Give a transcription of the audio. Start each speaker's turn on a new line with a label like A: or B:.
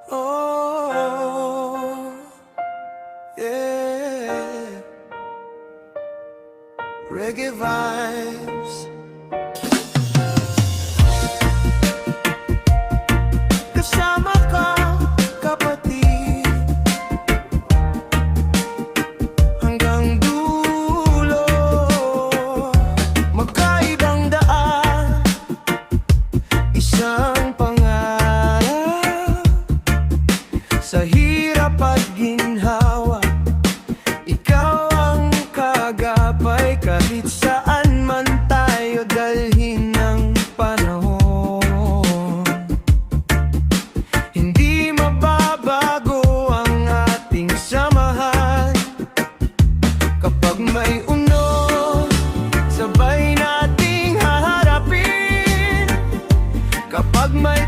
A: Oh, yeah. Reggae vibes. Kasama ka, kapatid, hanggang dulo. Magkaibang daan, isang pangarap. Sa hirap at ginhawa, ikaw ang kagabay. Kahit saan man tayo dalhin ng panahon, hindi mababago ang ating samahan. Kapag may unod, sabay nating haharapin. Kapag may